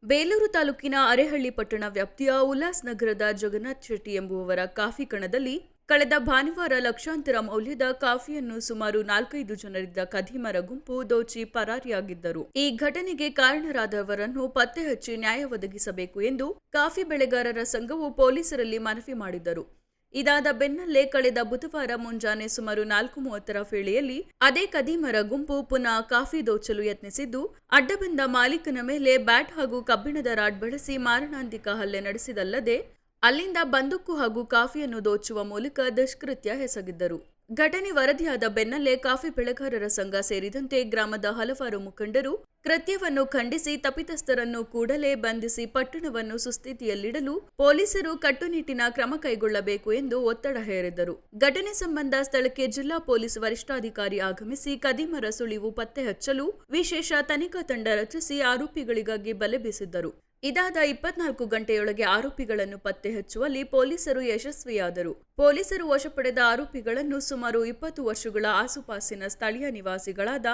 ಬೇಲೂರು ತಾಲೂಕಿನ ಅರೇಹಳ್ಳಿ ಪಟ್ಟಣ ವ್ಯಾಪ್ತಿಯ ಉಲ್ಲಾಸ್ ನಗರದ ಜಗನ್ನಾಥ್ ಶೆಟ್ಟಿ ಎಂಬುವವರ ಕಾಫಿ ಕಣದಲ್ಲಿ ಕಳೆದ ಭಾನುವಾರ ಲಕ್ಷಾಂತರ ಮೌಲ್ಯದ ಕಾಫಿಯನ್ನು ಸುಮಾರು 4-5 ಜನರಿದ್ದ ಖದೀಮರ ಗುಂಪು ದೋಚಿ ಪರಾರಿಯಾಗಿದ್ದರು. ಈ ಘಟನೆಗೆ ಕಾರಣರಾದವರನ್ನು ಪತ್ತೆ ಹಚ್ಚಿ ನ್ಯಾಯ ಒದಗಿಸಬೇಕು ಎಂದು ಕಾಫಿ ಬೆಳೆಗಾರರ ಸಂಘವು ಪೊಲೀಸರಲ್ಲಿ ಮನವಿ ಮಾಡಿದ್ದರು. ಇದಾದ ಬೆನ್ನಲ್ಲೇ ಕಳೆದ ಬುಧವಾರ ಮುಂಜಾನೆ ಸುಮಾರು 4:30 ವೇಳೆಯಲ್ಲಿ ಅದೇ ಖದೀಮರ ಗುಂಪು ಪುನಃ ಕಾಫಿ ದೋಚಲು ಯತ್ನಿಸಿದ್ದು, ಅಡ್ಡಬಂದ ಮಾಲೀಕನ ಮೇಲೆ ಬ್ಯಾಟ್ ಹಾಗೂ ಕಬ್ಬಿಣದ ರಾಡ್ ಬಳಸಿ ಮಾರಣಾಂತಿಕ ಹಲ್ಲೆ ನಡೆಸಿದಲ್ಲದೆ ಅಲ್ಲಿಂದ ಬಂದೂಕು ಹಾಗೂ ಕಾಫಿಯನ್ನು ದೋಚುವ ಮೂಲಕ ದುಷ್ಕೃತ್ಯ ಎಸಗಿದ್ದರು. ಘಟನೆ ವರದಿಯಾದ ಬೆನ್ನಲ್ಲೇ ಕಾಫಿ ಬೆಳೆಗಾರರ ಸಂಘ ಸೇರಿದಂತೆ ಗ್ರಾಮದ ಹಲವಾರು ಮುಖಂಡರು ಕೃತ್ಯವನ್ನು ಖಂಡಿಸಿ ತಪ್ಪಿತಸ್ಥರನ್ನು ಕೂಡಲೇ ಬಂಧಿಸಿ ಪಟ್ಟಣವನ್ನು ಸುಸ್ಥಿತಿಯಲ್ಲಿಡಲು ಪೊಲೀಸರು ಕಟ್ಟುನಿಟ್ಟಿನ ಕ್ರಮ ಕೈಗೊಳ್ಳಬೇಕು ಎಂದು ಒತ್ತಡ ಹೇರಿದರು. ಘಟನೆ ಸಂಬಂಧ ಸ್ಥಳಕ್ಕೆ ಜಿಲ್ಲಾ ಪೊಲೀಸ್ ವರಿಷ್ಠಾಧಿಕಾರಿ ಆಗಮಿಸಿ ಖದೀಮರ ಸುಳಿವು ಪತ್ತೆ ಹಚ್ಚಲು ವಿಶೇಷ ತನಿಖಾ ತಂಡ ರಚಿಸಿ ಆರೋಪಿಗಳಿಗಾಗಿ ಬಲೆ ಬೀಸಿದ್ದರು. ಇದಾದ 24 ಗಂಟೆಯೊಳಗೆ ಆರೋಪಿಗಳನ್ನು ಪತ್ತೆ ಹಚ್ಚುವಲ್ಲಿ ಪೊಲೀಸರು ಯಶಸ್ವಿಯಾದರು. ಪೊಲೀಸರು ವಶಪಡೆದ ಆರೋಪಿಗಳನ್ನು ಸುಮಾರು 20 ವರ್ಷಗಳ ಆಸುಪಾಸಿನ ಸ್ಥಳೀಯ ನಿವಾಸಿಗಳಾದ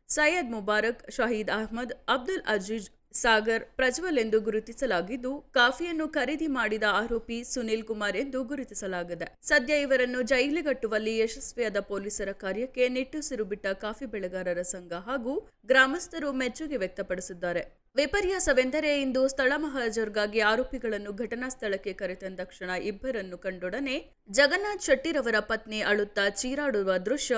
ಸೈಯದ್ ಮುಬಾರಕ್, ಶಹೀದ್ ಅಹ್ಮದ್, ಅಬ್ದುಲ್ ಅಜೀಜ್, ಸಾಗರ್, ಪ್ರಜ್ವಲ್ ಎಂದು ಗುರುತಿಸಲಾಗಿದ್ದು, ಕಾಫಿಯನ್ನು ಖರೀದಿ ಮಾಡಿದ ಆರೋಪಿ ಸುನಿಲ್ ಕುಮಾರ್ ಎಂದು ಗುರುತಿಸಲಾಗಿದೆ. ಸದ್ಯ ಇವರನ್ನು ಜೈಲಿಗಟ್ಟುವಲ್ಲಿ ಯಶಸ್ವಿಯಾದ ಪೊಲೀಸರ ಕಾರ್ಯಕ್ಕೆ ನಿಟ್ಟುಸಿರು ಬಿಟ್ಟ ಕಾಫಿ ಬೆಳೆಗಾರರ ಸಂಘ ಹಾಗೂ ಗ್ರಾಮಸ್ಥರು ಮೆಚ್ಚುಗೆ ವ್ಯಕ್ತಪಡಿಸಿದ್ದಾರೆ. ವಿಪರ್ಯಾಸವೆಂದರೆ ಇಂದು ಸ್ಥಳ ಮಹಾಜರ್ಗಾಗಿ ಆರೋಪಿಗಳನ್ನು ಘಟನಾ ಸ್ಥಳಕ್ಕೆ ಕರೆತಂದ ತಕ್ಷಣ ಇಬ್ಬರನ್ನು ಕಂಡೊಡನೆ ಜಗನ್ನಾಥ್ ಶೆಟ್ಟಿರವರ ಪತ್ನಿ ಅಳುತ್ತಾ ಚೀರಾಡುವ ದೃಶ್ಯ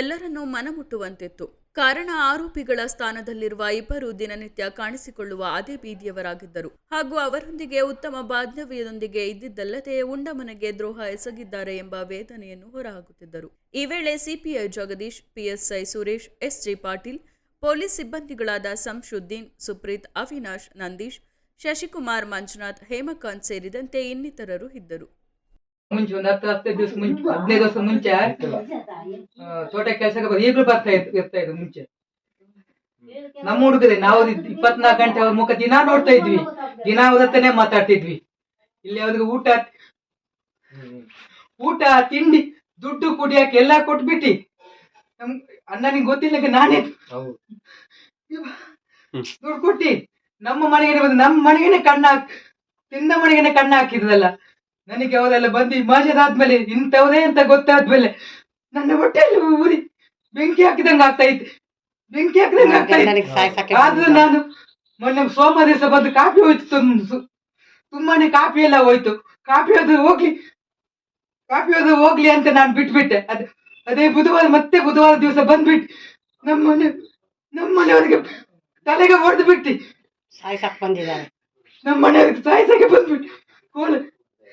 ಎಲ್ಲರನ್ನೂ ಮನಮುಟ್ಟುವಂತಿತ್ತು. ಕಾರಣ ಆರೋಪಿಗಳ ಸ್ಥಾನದಲ್ಲಿರುವ ಇಬ್ಬರು ದಿನನಿತ್ಯ ಕಾಣಿಸಿಕೊಳ್ಳುವ ಅದೇ ಬೀದಿಯವರಾಗಿದ್ದರು ಹಾಗೂ ಅವರೊಂದಿಗೆ ಉತ್ತಮ ಬಾಂಧವ್ಯದೊಂದಿಗೆ ಇದ್ದಿದ್ದಲ್ಲದೆ ಉಂಡ ಮನೆಗೆ ದ್ರೋಹ ಎಸಗಿದ್ದಾರೆ ಎಂಬ ವೇದನೆಯನ್ನು ಹೊರಹಾಕುತ್ತಿದ್ದರು. ಈ ವೇಳೆ CPI Jagadish, PSI Suresh, SG Patil, police ಸಿಬ್ಬಂದಿಗಳಾದ ಸಂಶುದ್ದೀನ್, ಸುಪ್ರೀತ್, ಅವಿನಾಶ್, ನಂದೀಶ್, ಶಶಿಕುಮಾರ್, ಮಂಜುನಾಥ್, ಹೇಮಕಾಂತ್ ಸೇರಿದಂತೆ ಇನ್ನಿತರರು ಇದ್ದರು. ಮುಂಚೆ ಒಂದು 10-15 ದಿವಸ ಮುಂಚೆ 15 ವರ್ಷ ಮುಂಚೆ ತೋಟ ಕೆಲಸಕ್ಕೆ ಈಗಲೂ ಬರ್ತಾ ಇರ್ತಾ ಮುಂಚೆ ನಮ್ಮ ಹುಡುಗರೆ ನಾವು 24 ಗಂಟೆ ಅವ್ರ ಮುಖ ದಿನ ನೋಡ್ತಾ ಇದ್ವಿ, ದಿನ ಅವತ್ತನೇ ಮಾತಾಡ್ತಿದ್ವಿ. ಇಲ್ಲಿ ಅವ್ರಿಗೆ ಊಟ ತಿಂಡಿ ದುಡ್ಡು ಕುಡಿಯಕ್ಕೆ ಎಲ್ಲಾ ಕೊಟ್ಬಿಟ್ಟಿ ಅಣ್ಣನಿಗೆ ಗೊತ್ತಿಲ್ಲ ನಾನೇ ದುಡ್ಡು ಕೊಟ್ಟಿ ನಮ್ಮ ಮನೆಗೆ ಬಂದು ನಮ್ಮ ಮನೆಗೇನೆ ತಿಂದ ಮನೆಗೇನೆ ಕಣ್ಣ ಹಾಕಿದ್ರಲ್ಲ. ನನಗೆ ಅವರೆಲ್ಲ ಬಂದು ಮಜಾದಾದ್ಮೇಲೆ ಇಂಥವ್ರೇ ಅಂತ ಗೊತ್ತಾದ್ಮೇಲೆ ನನ್ನ ಹೊಟ್ಟೆಯಲ್ಲಿ ಊರಿ ಬೆಂಕಿ ಹಾಕಿದಂಗ ಆಗ್ತಾ ಇತ್ತು. ಆದ್ರೂ ನಾನು ಮೊನ್ನೆ ಸೋಮವಾರ ದಿವಸ ಬಂದು ಕಾಫಿ ಹೋಯ್ತು, ತುಂಬಾನೇ ಕಾಫಿ ಎಲ್ಲ ಹೋಯ್ತು. ಕಾಫಿ ಅದು ಹೋಗ್ಲಿ ಅಂತ ನಾನು ಬಿಟ್ಬಿಟ್ಟೆ. ಅದೇ ಬುಧವಾರ ದಿವಸ ಬಂದ್ಬಿಟ್ಟು ನಮ್ಮ ಮನೆಯವರಿಗೆ ತಲೆಗೆ ಹೊಡೆದು ಬಿಟ್ಟು ಸಾಯ್ಸಕ್ ಬಂದಿದ್ದಾರೆ. ನಮ್ಮ ಮನೆಯವ್ರಿಗೆ ಸಾಯ್ಸಕ್ಕೆ ಬಂದ್ಬಿಟ್ಟು